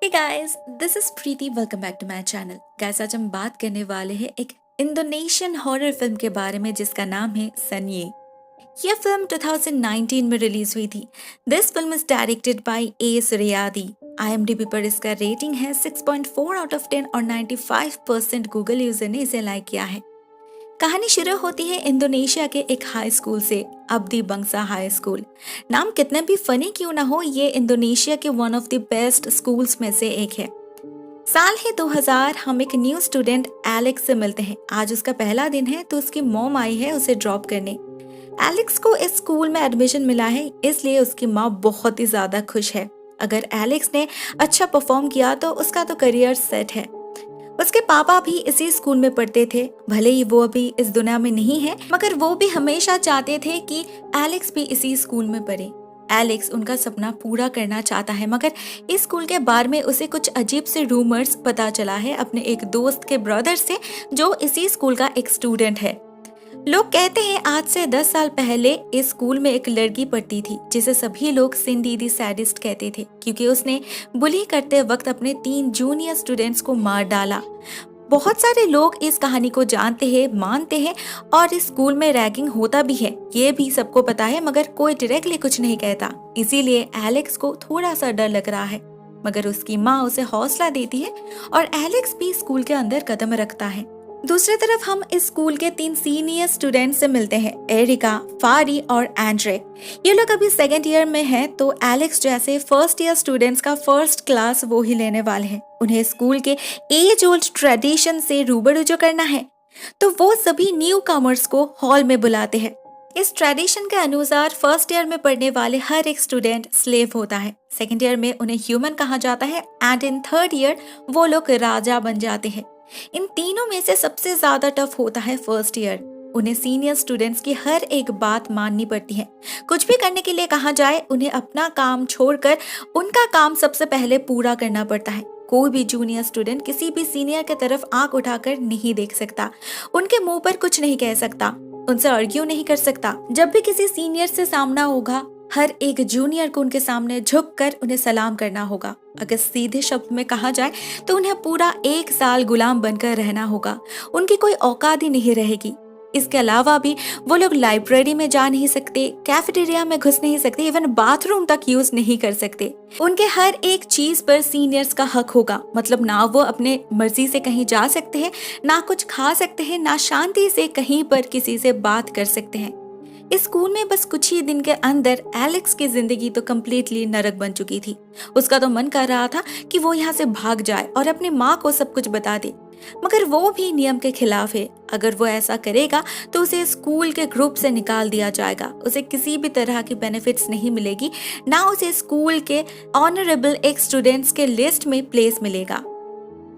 Hey guys, this is Preeti. Welcome back to my channel. Guys, आज हम बात करने वाले हैं एक इंडोनेशियन हॉरर फिल्म के बारे में जिसका नाम है सन्ये। यह फिल्म 2019 में रिलीज हुई थी। This film is directed by a Suryadi. IMDb पर इसका रेटिंग है 6.4 आउट ऑफ 10 और 95% गूगल यूजर ने इसे लाइक किया है। कहानी शुरू होती है इंडोनेशिया के एक हाई स्कूल से, अब्दी बंगसा हाई स्कूल। नाम कितने भी फनी क्यों ना हो, ये इंडोनेशिया के one of the best schools में से एक है। साल है 2000। हम एक न्यू स्टूडेंट एलेक्स से मिलते हैं। आज उसका पहला दिन है तो उसकी मॉम आई है उसे ड्रॉप करने। एलेक्स को इस स्कूल में एडमिशन मिला है, इसलिए उसकी माँ बहुत ही ज्यादा खुश है। अगर एलेक्स ने अच्छा परफॉर्म किया तो उसका तो करियर सेट है। उसके पापा भी इसी स्कूल में पढ़ते थे। भले ही वो अभी इस दुनिया में नहीं है, मगर वो भी हमेशा चाहते थे कि एलेक्स भी इसी स्कूल में पढ़े। एलेक्स उनका सपना पूरा करना चाहता है, मगर इस स्कूल के बारे में उसे कुछ अजीब से रूमर्स पता चला है अपने एक दोस्त के ब्रदर से, जो इसी स्कूल का एक स्टूडेंट है। लोग कहते हैं आज से 10 साल पहले इस स्कूल में एक लड़की पढ़ती थी जिसे सभी लोग सिंडी दी सैडिस्ट कहते थे, क्योंकि उसने बुली करते वक्त अपने 3 जूनियर स्टूडेंट्स को मार डाला। बहुत सारे लोग इस कहानी को जानते हैं, मानते हैं, और इस स्कूल में रैगिंग होता भी है, ये भी सबको पता है, मगर कोई डायरेक्टली कुछ नहीं कहता। इसीलिए एलेक्स को थोड़ा सा डर लग रहा है, मगर उसकी माँ उसे हौसला देती है और एलेक्स भी स्कूल के अंदर कदम रखता है। दूसरी तरफ हम इस स्कूल के 3 सीनियर स्टूडेंट्स से मिलते हैं, एरिका, फारी और एंड्रे। ये लोग अभी सेकेंड ईयर में हैं, तो एलेक्स जैसे फर्स्ट ईयर स्टूडेंट्स का फर्स्ट क्लास वो ही लेने वाले हैं। उन्हें स्कूल के एज ओल्ड ट्रेडिशन से रूबरू जो करना है, तो वो सभी न्यू कमर्स को हॉल में बुलाते हैं। इस ट्रेडिशन के अनुसार फर्स्ट ईयर में पढ़ने वाले हर एक स्टूडेंट स्लेव होता है, सेकेंड ईयर में उन्हें ह्यूमन कहा जाता है, एंड इन थर्ड ईयर वो लोग राजा बन जाते हैं। इन तीनों में से सबसे ज्यादा टफ होता है फर्स्ट ईयर। उन्हें सीनियर स्टूडेंट्स की हर एक बात माननी पड़ती है। कुछ भी करने के लिए कहा जाए, उन्हें अपना काम छोड़कर उनका काम सबसे पहले पूरा करना पड़ता है। कोई भी जूनियर स्टूडेंट किसी भी सीनियर की तरफ आंख उठाकर नहीं देख सकता, उनके मुंह पर कुछ नहीं कह सकता, उनसे आर्ग्यू नहीं कर सकता। जब भी किसी सीनियर से सामना होगा, हर एक जूनियर को उनके सामने झुककर उन्हें सलाम करना होगा। अगर सीधे शब्द में कहा जाए तो उन्हें पूरा 1 साल गुलाम बनकर रहना होगा। उनकी कोई औकात ही नहीं रहेगी। इसके अलावा भी वो लोग लाइब्रेरी में जा नहीं सकते, कैफेटेरिया में घुस नहीं सकते, इवन बाथरूम तक यूज नहीं कर सकते। उनके हर एक चीज पर सीनियर्स का हक होगा, मतलब ना वो अपने मर्जी से कहीं जा सकते हैं, ना कुछ खा सकते हैं, ना शांति से कहीं पर किसी से बात कर सकते हैं। इस स्कूल में बस कुछ ही दिन के अंदर एलेक्स की जिंदगी तो कम्प्लीटली नरक बन चुकी थी। उसका तो मन कर रहा था कि वो यहाँ से भाग जाए और अपनी माँ को सब कुछ बता दे, मगर वो भी नियम के खिलाफ है। अगर वो ऐसा करेगा तो उसे स्कूल के ग्रुप से निकाल दिया जाएगा, उसे किसी भी तरह की बेनिफिट्स नहीं मिलेगी, ना उसे स्कूल के ऑनरेबल एक स्टूडेंट्स के लिस्ट में प्लेस मिलेगा।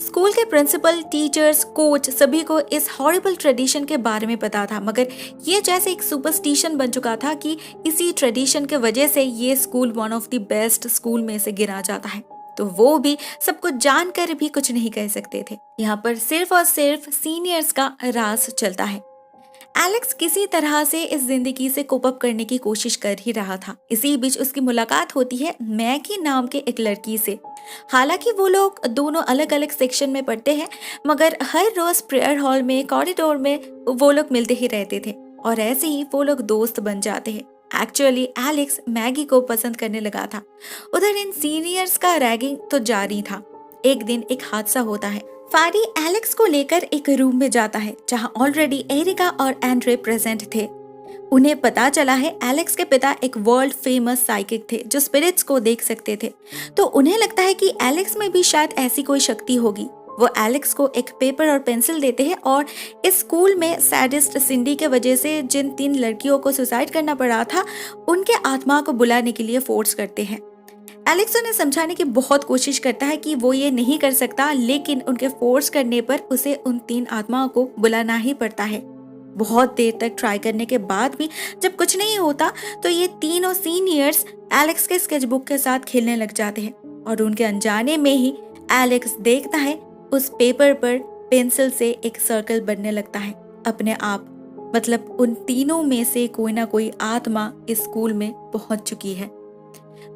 स्कूल के प्रिंसिपल, टीचर्स, कोच सभी को इस हॉरिबल ट्रेडिशन के बारे में पता था, मगर ये जैसे एक सुपरस्टिशन बन चुका था कि इसी ट्रेडिशन के वजह से ये school one of the best school में से गिना जाता है। तो वो भी सब कुछ जानकर भी कुछ नहीं कह सकते थे। यहाँ पर सिर्फ और सिर्फ सीनियर्स का राज चलता है। एलेक्स किसी तरह से इस जिंदगी से कोप अप करने की कोशिश कर ही रहा था। इसी बीच उसकी मुलाकात होती है मैगी नाम के एक लड़की से। हालांकि वो लोग दोनों अलग अलग सेक्शन में पढ़ते हैं, मगर हर रोज प्रेयर हॉल में, कॉरिडोर में वो लोग मिलते ही रहते थे और ऐसे ही वो लोग दोस्त बन जाते हैं। एक्चुअली एलेक्स मैगी को पसंद करने लगा था। उधर इन सीनियर्स का रैगिंग तो जारी था। एक दिन एक हादसा होता है। फारी एलेक्स को लेकर एक रूम में जाता है जहां ऑलरेडी एरिका और एंड्रे प्रेजेंट थे। उन्हें पता चला है एलेक्स के पिता एक वर्ल्ड फेमस साइकिक थे जो स्पिरिट्स को देख सकते थे, तो उन्हें लगता है कि एलेक्स में भी शायद ऐसी कोई शक्ति होगी। वो एलेक्स को एक पेपर और पेंसिल देते हैं और इस स्कूल में सैडिस्ट सिंडी के वजह से जिन 3 लड़कियों को सुसाइड करना पड़ा था, उनके आत्मा को बुलाने के लिए फोर्स करते हैं। एलेक्स उन्हें समझाने की बहुत कोशिश करता है कि वो ये नहीं कर सकता, लेकिन उनके फोर्स करने पर उसे उन 3 आत्माओं को बुलाना ही पड़ता है। बहुत देर तक ट्राई करने के बाद भी जब कुछ नहीं होता, तो ये तीनों सीनियर्स एलेक्स के स्केचबुक के साथ खेलने लग जाते हैं और उनके अनजाने में ही एलेक्स देखता है उस पेपर पर पेंसिल से एक सर्कल बनने लगता है अपने आप। मतलब उन तीनों में से कोई ना कोई आत्मा इस स्कूल में पहुंच चुकी है।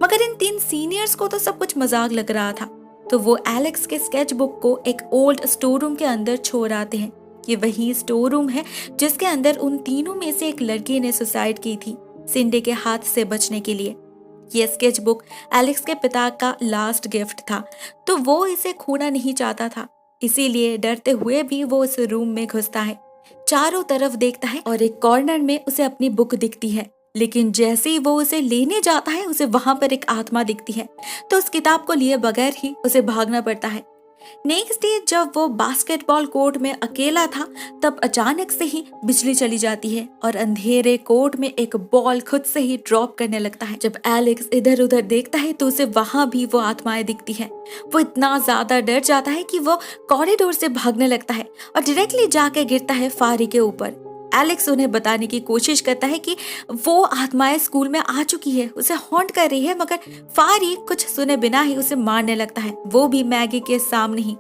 मगर इन 3 सीनियर्स को तो सब कुछ मजाक लग रहा था। तो वो एलेक्स के स्केच बुक को एक ओल्ड स्टोर रूम के अंदर छोड़ आते हैं। ये वही स्टोर रूम है जिसके अंदर उन तीनों में से एक लड़की ने सुसाइड की थी, सिंडी के हाथ से बचने के लिए। ये स्केच बुक एलेक्स के पिता का लास्ट गिफ्ट था, तो वो इसे खोना नहीं चाहता था। इसीलिए डरते हुए भी वो उस रूम में घुसता है, चारों तरफ देखता है और एक कॉर्नर में उसे अपनी बुक दिखती है। लेकिन जैसे ही वो उसे लेने जाता है, उसे वहां पर एक आत्मा दिखती है, तो उस किताब को लिए बगैर ही उसे भागना पड़ता है। नेक्स्ट डे जब वो बास्केटबॉल कोर्ट में अकेला था, तब अचानक से ही बिजली चली जाती है और अंधेरे कोर्ट में एक बॉल खुद से ही ड्रॉप करने लगता है। जब एलेक्स इधर उधर देखता है तो उसे वहां भी वो आत्माएं दिखती है। वो इतना ज्यादा डर जाता है कि वो कॉरिडोर से भागने लगता है और डायरेक्टली जाके गिरता है फारी के ऊपर। एलेक्स उन्हें बताने की कोशिश करता है कि वो आत्माएं स्कूल में आ चुकी है, उसे हॉन्ट कर रही है, मगर फारी कुछ सुने बिना ही उसे मारने लगता है, वो भी मैगी के सामने ही।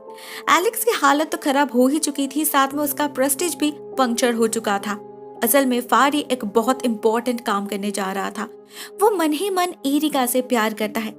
एलेक्स की हालत तो खराब हो ही चुकी थी, साथ में उसका प्रेस्टीज भी पंक्चर हो चुका था। असल में फारी एक बहुत इंपॉर्टेंट काम करने जा रहा था। वो मन ही मन एरिका से प्यार करता है,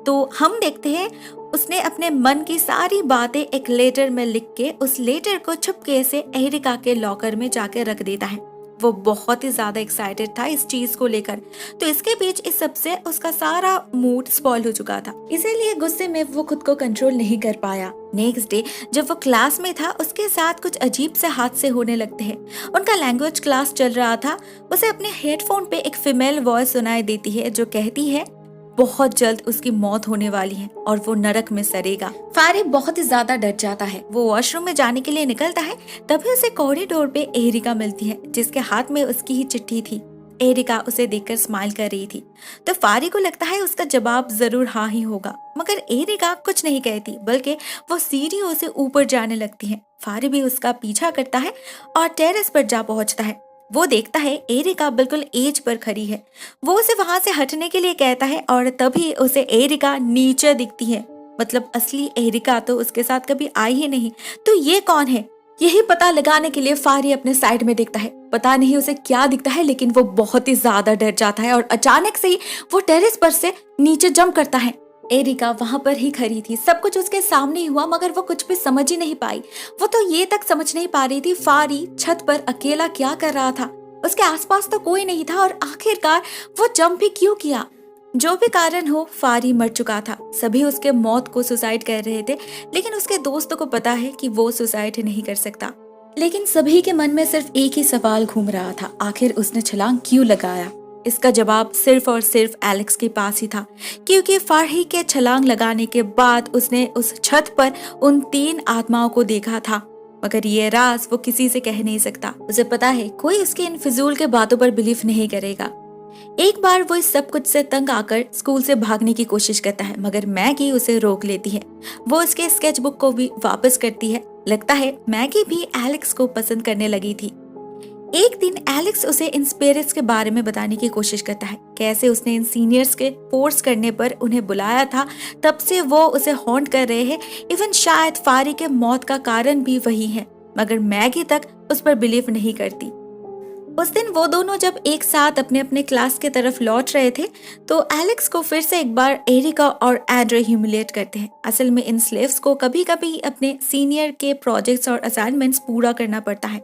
तो हम देखते हैं उसने अपने मन की सारी बातें एक लेटर में लिख के उस लेटर को छुपके से एरिका के लॉकर में जाके रख देता है। वो बहुत ही ज्यादा एक्साइटेड था इस चीज को लेकर, तो इसके बीच इस सबसे उसका सारा मूड स्पॉइल हो चुका था, इसीलिए गुस्से में वो खुद को कंट्रोल नहीं कर पाया। नेक्स्ट डे जब वो क्लास में था, उसके साथ कुछ अजीब से हादसे होने लगते हैं। उनका लैंग्वेज क्लास चल रहा था, उसे अपने हेडफोन पे एक फीमेल वॉइस सुनाई देती है जो कहती है बहुत जल्द उसकी मौत होने वाली है और वो नरक में सड़ेगा। फारी बहुत ही ज्यादा डर जाता है, वो वॉशरूम में जाने के लिए निकलता है, तभी उसे कॉरिडोर पे एरिका मिलती है जिसके हाथ में उसकी ही चिट्ठी थी। एरिका उसे देखकर स्माइल कर रही थी, तो फारी को लगता है उसका जवाब जरूर हाँ ही होगा, मगर एरिका कुछ नहीं कहती, बल्कि वो सीढ़ियों से ऊपर जाने लगती है। फारी भी उसका पीछा करता है और टेरेस पर जा पहुंचता है। वो देखता है एरिका बिल्कुल एज पर खड़ी है, वो उसे वहां से हटने के लिए कहता है और तभी उसे एरिका नीचे दिखती है। मतलब असली एरिका तो उसके साथ कभी आई ही नहीं, तो ये कौन है? यही पता लगाने के लिए फारी अपने साइड में देखता है। पता नहीं उसे क्या दिखता है, लेकिन वो बहुत ही ज्यादा डर जाता है और अचानक से ही वो टेरेस पर से नीचे जंप करता है। एरिका वहां पर ही खड़ी थी, सब कुछ उसके सामने ही हुआ, मगर वो कुछ भी समझ ही नहीं पाई। वो तो ये तक समझ नहीं पा रही थी फारी छत पर अकेला क्या कर रहा था, उसके आसपास तो कोई नहीं था और आखिरकार वो जंप भी क्यों किया। जो भी कारण हो, फारी मर चुका था। सभी उसके मौत को सुसाइड कर रहे थे, लेकिन उसके दोस्तों को पता है कि वो सुसाइड नहीं कर सकता। लेकिन सभी के मन में सिर्फ एक ही सवाल घूम रहा था, आखिर उसने छलांग क्यों लगाया? इसका जवाब सिर्फ और सिर्फ एलेक्स के पास ही था, क्योंकि फारी के छलांग लगाने के बाद उसने उस छत पर उन 3 आत्माओं को देखा था, मगर ये राज वो किसी से कह नहीं सकता। उसे पता है कोई उसके इन फिजूल के बातों पर बिलीव नहीं करेगा। एक बार वो इस सब कुछ से तंग आकर स्कूल से भागने की कोशिश करता है, मगर मैगी उसे रोक लेती है। वो उसके स्केच बुक को भी वापस करती है। लगता है मैगी भी एलेक्स को पसंद करने लगी थी। एक दिन एलेक्स उसे इन स्पिरिट्स के बारे में बताने की कोशिश करता है, कैसे उसने इन सीनियर्स के फोर्स करने पर उन्हें बुलाया था, तब से वो उसे हॉन्ट कर रहे हैं। इवन शायद फारी के मौत का कारण भी वही है, मगर मैगी तक उस पर बिलीव नहीं करती। उस दिन वो दोनों जब एक साथ अपने अपने क्लास के तरफ लौट रहे थे, तो एलेक्स को फिर से एक बार एरिका और एड्रे ह्यूमिलेट करते हैं। असल में इन स्लेव्स को कभी कभी अपने सीनियर के प्रोजेक्ट्स और असाइनमेंट्स पूरा करना पड़ता है।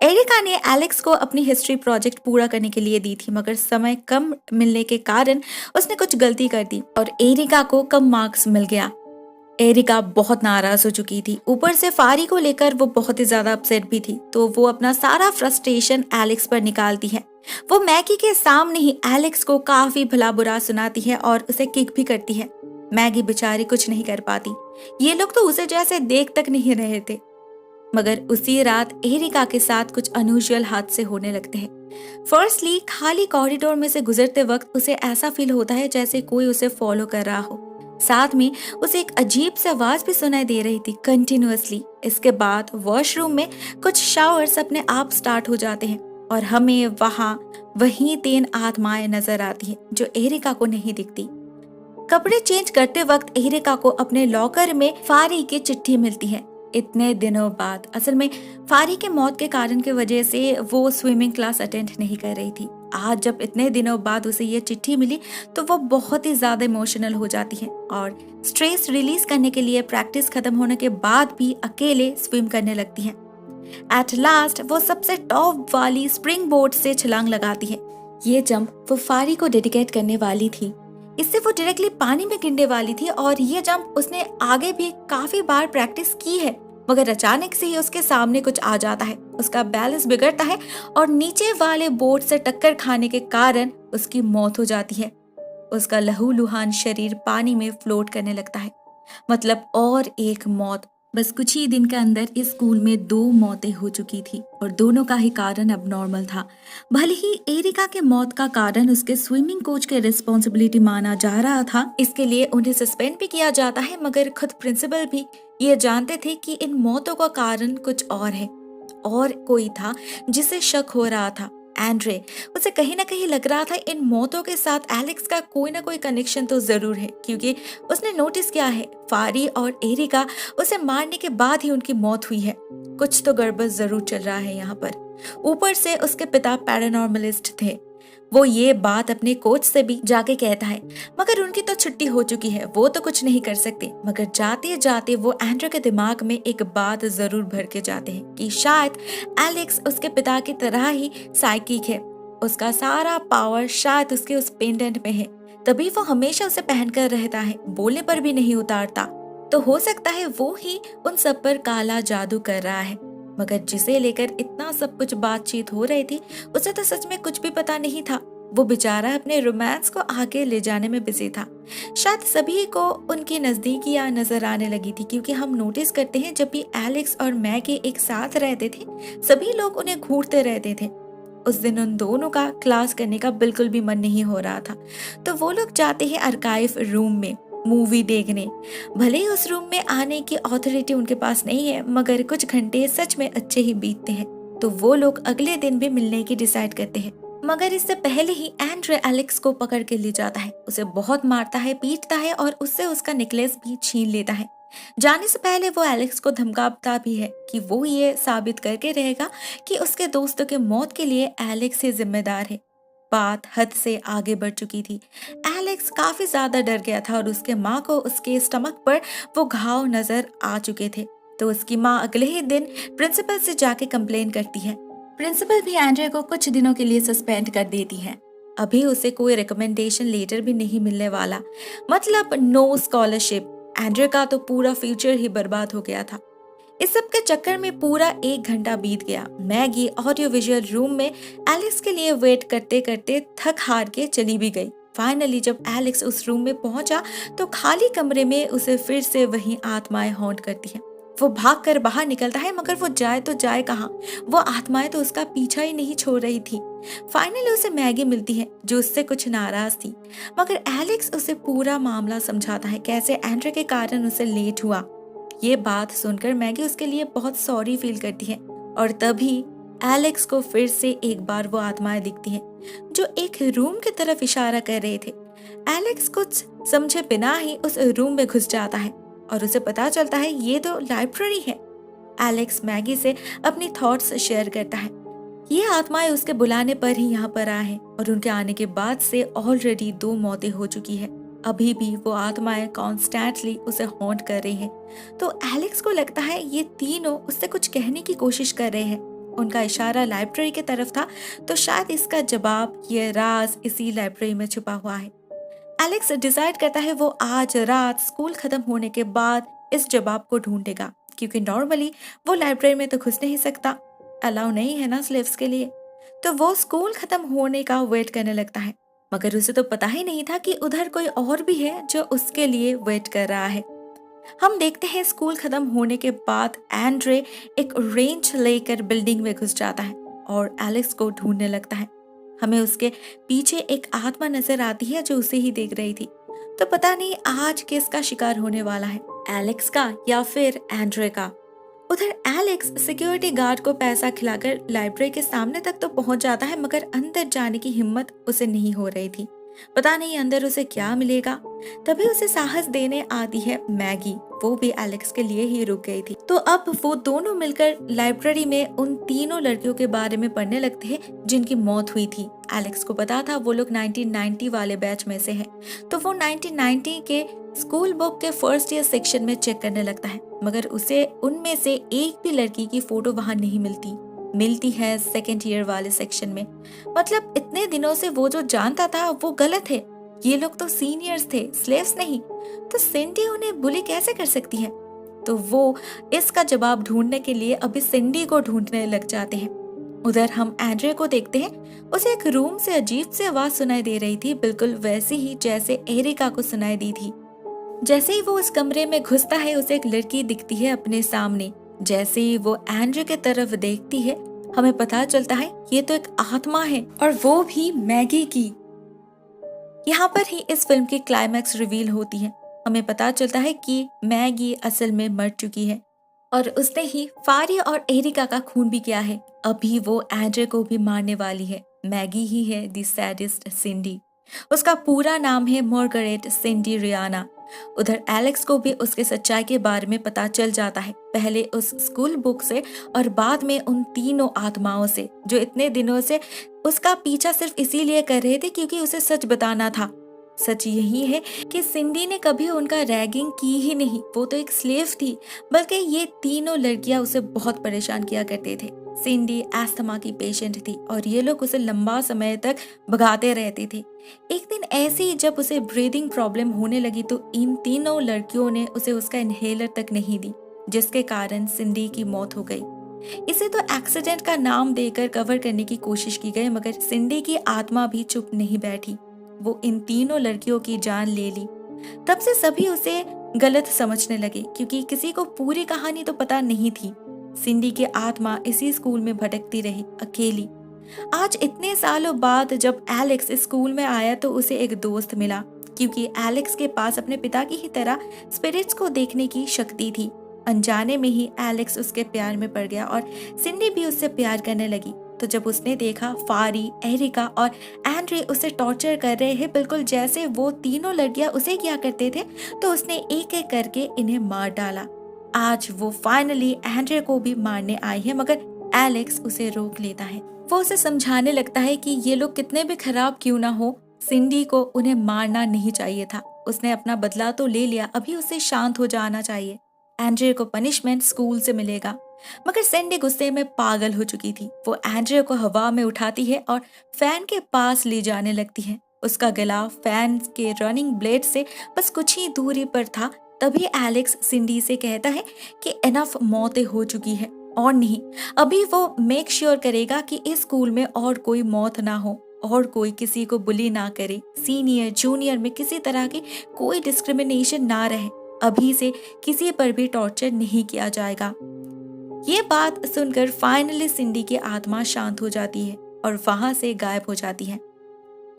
एरिका ने एलेक्स को अपनी हिस्ट्री प्रोजेक्ट पूरा करने के लिए दी थी, मगर समय कम मिलने के कारण उसने कुछ गलती कर दी और एरिका को कम मार्क्स मिल गया। एरिका बहुत नाराज हो चुकी थी, ऊपर से फारी को लेकर वो बहुत ही ज्यादा अपसेट भी थी, तो वो अपना सारा फ्रस्ट्रेशन एलेक्स पर निकालती है। वो मैगी के सामने ही एलेक्स को काफी भला बुरा सुनाती है और उसे किक भी करती है। मैगी बेचारी कुछ नहीं कर पाती, ये लोग तो उसे जैसे देख तक नहीं रहे थे। मगर उसी रात एरिका के साथ कुछ अनयूजुअल हादसे होने लगते हैं। फर्स्टली, खाली कॉरिडोर में से गुजरते वक्त उसे ऐसा फील होता है जैसे कोई उसे फॉलो कर रहा हो। साथ में उसे एक अजीब सी आवाज भी सुनाई दे रही थी कंटिन्यूअसली। इसके बाद वॉशरूम में कुछ शावर्स अपने आप स्टार्ट हो जाते हैं और हमें वहां वही 3 आत्माएं नजर आती हैं जो एरिका को नहीं दिखती। कपड़े चेंज करते वक्त एरिका को अपने लॉकर में फारी की चिट्ठी मिलती है। इतने दिनों बाद, असल में फारी के मौत के कारण की वजह से वो स्विमिंग क्लास अटेंड नहीं कर रही थी। आज जब इतने दिनों बाद उसे ये चिट्ठी मिली तो वो बहुत ही ज्यादा इमोशनल हो जाती है और स्ट्रेस रिलीज करने के लिए प्रैक्टिस खत्म होने के बाद भी अकेले स्विम करने लगती है। एट लास्ट वो सबसे टॉप वाली स्प्रिंग बोर्ड से छलांग लगाती है। ये जंप वो फारी को डेडिकेट करने वाली थी। इससे वो डायरेक्टली पानी में गिरने वाली थी और ये जंप उसने आगे भी काफी बार प्रैक्टिस की है, मगर अचानक से ही उसके सामने कुछ आ जाता है। उसका बैलेंस बिगड़ता है और नीचे वाले बोर्ड से टक्कर खाने के कारण उसकी मौत हो जाती है। उसका लहूलुहान शरीर पानी में फ्लोट करने लगता है। मतलब और एक मौत। बस कुछ ही दिन के अंदर इस स्कूल में 2 मौतें हो चुकी थी और दोनों का ही कारण अब नॉर्मल था। भले ही एरिका के मौत का कारण उसके स्विमिंग कोच के रिस्पॉन्सिबिलिटी माना जा रहा था, इसके लिए उन्हें सस्पेंड भी किया जाता है, मगर खुद प्रिंसिपल भी ये जानते थे कि इन मौतों का कारण कुछ और है। और कोई था जिसे शक हो रहा था, एंड्रे। उसे कहीं ना कहीं लग रहा था इन मौतों के साथ एलेक्स का कोई ना कोई कनेक्शन तो जरूर है, क्योंकि उसने नोटिस किया है फारी और एरिका उसे मारने के बाद ही उनकी मौत हुई है। कुछ तो गड़बड़ जरूर चल रहा है यहाँ पर। ऊपर से उसके पिता पैरानॉर्मलिस्ट थे। वो ये बात अपने कोच से भी जाके कहता है, मगर उनकी तो छुट्टी हो चुकी है, वो तो कुछ नहीं कर सकते। मगर जाते जाते वो एंड्रे के दिमाग में एक बात जरूर भर के जाते हैं कि शायद एलेक्स उसके पिता की तरह ही साइकिक है। उसका सारा पावर शायद उसके उस पेंडेंट में है, तभी वो हमेशा उसे पहनकर रहता है, बोलने पर भी नहीं उतारता। तो हो सकता है वो ही उन सब पर काला जादू कर रहा है। मगर जिसे लेकर इतना सब कुछ बातचीत हो रही थी, उसे तो सच में कुछ भी पता नहीं था। वो बेचारा अपने रोमांस को आगे ले जाने में बिजी था। शायद सभी को उनकी नजदीकियां नजर आने लगी थी, क्योंकि हम नोटिस करते हैं जब भी एलेक्स और मैगी एक साथ रहते थे, सभी लोग उन्हें घूरते रहते थे। उस दिन उन दोनों का क्लास करने का बिल्कुल भी मन नहीं हो रहा था, तो वो लोग जाते हैं आर्काइव रूम में मूवी देखने। भले ही उस रूम में आने की अथॉरिटी उनके पास नहीं है, मगर कुछ घंटे सच में अच्छे ही बीतते हैं, तो वो लोग अगले दिन भी मिलने की डिसाइड करते हैं। मगर इससे पहले ही एंड्रे एलेक्स को पकड़ के ले जाता है, उसे बहुत मारता है, पीटता है और उससे उसका नेकलेस भी छीन लेता है। जाने से पहले वो एलेक्स को धमकाता भी है कि वो ये साबित करके रहेगा कि उसके दोस्तों के मौत के लिए एलेक्स ही जिम्मेदार है। बात हद से आगे बढ़ चुकी थी। एलेक्स काफी ज्यादा डर गया था और उसके माँ को उसके स्टमक पर वो घाव नजर आ चुके थे, तो उसकी माँ अगले ही दिन प्रिंसिपल से जाके कंप्लेन करती है। प्रिंसिपल भी एंड्रे को कुछ दिनों के लिए सस्पेंड कर देती है। अभी उसे कोई रिकमेंडेशन लेटर भी नहीं मिलने वाला, मतलब नो स्कॉलरशिप। एंड्रे का तो पूरा फ्यूचर ही बर्बाद हो गया था। इस सब के चक्कर में पूरा 1 घंटा बीत गया। मैगी ऑडियो विजुअल रूम में एलेक्स के लिए वेट करते करते थक हार के चली भी गई। फाइनली जब एलेक्स उस रूम में पहुंचा तो खाली कमरे में उसे फिर से वही आत्माएं हॉन्ट करती हैं। वो भागकर बाहर निकलता है, मगर वो जाए तो जाए कहाँ, वो आत्माएं तो उसका पीछा ही नहीं छोड़ रही थी। फाइनली उसे मैगी मिलती है जो उससे कुछ नाराज थी, मगर एलेक्स उसे पूरा मामला समझाता है, कैसे एंड्रे के कारण उसे लेट हुआ। ये बात सुनकर मैगी उसके लिए बहुत सॉरी फील करती है और तभी एलेक्स को फिर से एक बार वो आत्माएं दिखती हैं जो एक रूम की तरफ इशारा कर रहे थे। एलेक्स कुछ समझे बिना ही उस रूम में घुस जाता है और उसे पता चलता है ये तो लाइब्रेरी है। एलेक्स मैगी से अपनी थॉट्स शेयर करता है। ये आत्माएं उसके बुलाने पर ही यहाँ पर आए हैं और उनके आने के बाद से ऑलरेडी 2 मौतें हो चुकी है। अभी भी वो आत्माएं कॉन्स्टेंटली उसे हॉन्ट कर रही हैं। तो एलेक्स को लगता है ये तीनों उससे कुछ कहने की कोशिश कर रहे हैं। उनका इशारा लाइब्रेरी की तरफ था, तो शायद इसका जवाब, ये राज इसी लाइब्रेरी में छुपा हुआ है। एलेक्स डिसाइड करता है वो आज रात स्कूल खत्म होने के बाद इस जवाब को ढूंढेगा, क्योंकि नॉर्मली वो लाइब्रेरी में तो घुस नहीं सकता, अलाउ नहीं है ना स्लेव्स के लिए। तो वो स्कूल खत्म होने का वेट करने लगता है, मगर उसे तो पता ही नहीं था कि उधर कोई और भी है जो उसके लिए वेट कर रहा है। हम देखते हैं स्कूल खत्म होने के बाद एंड्रे एक रेंच लेकर बिल्डिंग में घुस जाता है और एलेक्स को ढूंढने लगता है। हमें उसके पीछे एक आत्मा नजर आती है जो उसे ही देख रही थी। तो पता नहीं आज किसका शिकार होने वाला है, एलेक्स का या फिर एंड्रे का। उधर एलेक्स सिक्योरिटी गार्ड को पैसा खिलाकर लाइब्रेरी के सामने तक तो पहुंच जाता है, मगर अंदर जाने की हिम्मत उसे नहीं हो रही थी। पता नहीं अंदर उसे क्या मिलेगा। तभी उसे साहस देने आती है मैगी, वो भी एलेक्स के लिए ही रुक गई थी। तो अब वो दोनों मिलकर लाइब्रेरी में उन तीनों लड़कियों के बारे में पढ़ने लगते हैं जिनकी मौत हुई थी। एलेक्स को पता था वो लोग 1990 वाले बैच में से हैं, तो वो 1990 के स्कूल बुक के फर्स्ट ईयर सेक्शन में चेक करने लगता है, मगर उसे उनमें से एक भी लड़की की फोटो वहां नहीं मिलती है सेकेंड ईयर वाले सेक्शन में। मतलब इतने दिनों से वो जो जानता था वो गलत है। ये लोग तो सीनियर्स थे, स्लेव्स नहीं, तो सिंडी उन्हें बुली कैसे कर सकती है? तो वो इसका जवाब ढूंढने के लिए अभी सिंडी को ढूंढने लग जाते हैं। उधर हम एंड्रे को देखते हैं, उसे एक रूम से अजीब सी आवाज सुनाई दे रही थी, बिल्कुल वैसी ही जैसे एरिका को सुनाई दी थी। जैसे ही वो उस कमरे में घुसता है उसे एक लड़की दिखती है अपने सामने। जैसे ही वो एंड्रे के तरफ देखती है हमें पता चलता है ये तो एक आत्मा है, और वो भी मैगी की। यहाँ पर ही इस फिल्म की क्लाइमैक्स रिवील होती है। हमें पता चलता है कि मैगी असल में मर चुकी है और उसने ही फारी और एरिका का खून भी किया है। अभी वो एंड्रे को भी मारने वाली है। मैगी ही है दी सैडेस्ट सिंडी। उसका पूरा नाम है मार्गरेट सिंडी रियाना। उधर एलेक्स को भी उसके सच्चाई के बारे में पता चल जाता है, पहले उस स्कूल बुक से और बाद में उन तीनों आत्माओं से जो इतने दिनों से उसका पीछा सिर्फ इसीलिए कर रहे थे क्योंकि उसे सच बताना था। सच यही है कि सिंडी ने कभी उनका रैगिंग की ही नहीं, वो तो एक स्लेव थी, बल्कि ये तीनों लड़कियां उसे बहुत परेशान किया करते थे। सिंडी एस्थमा की पेशेंट थी और ये लोग उसे लंबा समय तक भगाते रहते थे। एक दिन ऐसे ही जब उसे ब्रीदिंग प्रॉब्लम होने लगी तो इन तीनों लड़कियों ने उसे उसका इनहेलर तक नहीं दी, जिसके कारण सिंडी की मौत हो गई। इसे तो एक्सीडेंट का नाम देकर कवर करने की कोशिश की गई, मगर सिंडी की आत्मा भी चुप नहीं बैठी। वो इन तीनों लड़कियों की जान ले ली। तब से सभी उसे गलत समझने लगे क्योंकि किसी को पूरी कहानी तो पता नहीं थी। सिंडी की आत्मा इसी स्कूल में भटकती रही अकेली। आज इतने सालों बाद जब एलेक्स स्कूल में आया तो उसे एक दोस्त मिला, क्योंकि एलेक्स के पास अपने पिता की ही तरह स्पिरिट्स को देखने की शक्ति थी। अनजाने में ही एलेक्स उसके प्यार में पड़ गया और सिंडी भी उससे प्यार करने लगी। तो जब उसने देखा फारी, एरिका और एंड्रे उसे टॉर्चर कर रहे हैं बिल्कुल जैसे वो तीनों लड़कियां उसे किया करते थे, तो उसने एक एक करके इन्हें मार डाला। आज वो फाइनली एंड्रे को भी मारने आई है, मगर एलेक्स उसे रोक लेता है। वो उसे समझाने लगता है कि ये लोग कितने भी खराब क्यों ना हो, सिंडी को उन्हें मारना नहीं चाहिए था। उसने अपना बदला तो ले लिया, अभी उसे शांत हो जाना चाहिए। एंड्रे को पनिशमेंट स्कूल से मिलेगा। मगर सिंडी गुस्से में पागल हो चुकी थी। वो एंड्रे को हवा में उठाती है और फैन के पास ले जाने लगती है। उसका गला फैन के रनिंग ब्लेड से बस कुछ ही दूरी पर था। तभी एलेक्स सिंडी से कहता है कि एनफ मौतें हो चुकी है और नहीं, अभी वो मेक श्योर करेगा कि इस स्कूल में और कोई मौत ना हो और कोई किसी को बुली ना करे। सीनियर जूनियर में किसी तरह की कोई डिस्क्रिमिनेशन ना रहे। अभी से किसी पर भी टॉर्चर नहीं किया जाएगा। ये बात सुनकर फाइनली सिंडी की आत्मा शांत हो जाती है और वहां से गायब हो जाती है।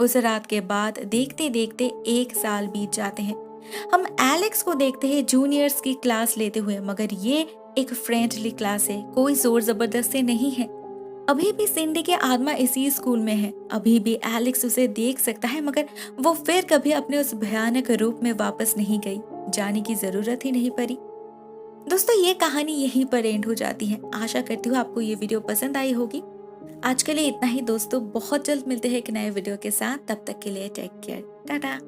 उस रात के बाद देखते देखते 1 साल बीत जाते हैं। हम एलेक्स को देखते हैं जूनियर्स की क्लास लेते हुए, मगर ये एक फ्रेंडली क्लास है, कोई जोर जबरदस्ती नहीं है। अभी भी सिंडी की आत्मा इसी स्कूल में है। अभी भी एलेक्स उसे देख सकता है, मगर वो फिर कभी अपने उस भयानक रूप में वापस नहीं गई। जाने की जरूरत ही नहीं पड़ी। दोस्तों, ये कहानी यहीं पर एंड हो जाती है। आशा करती हूँ आपको ये वीडियो पसंद आई होगी। आज के लिए इतना ही दोस्तों, बहुत जल्द मिलते हैं एक नए वीडियो के साथ। तब तक के लिए टेक केयर, टाटा।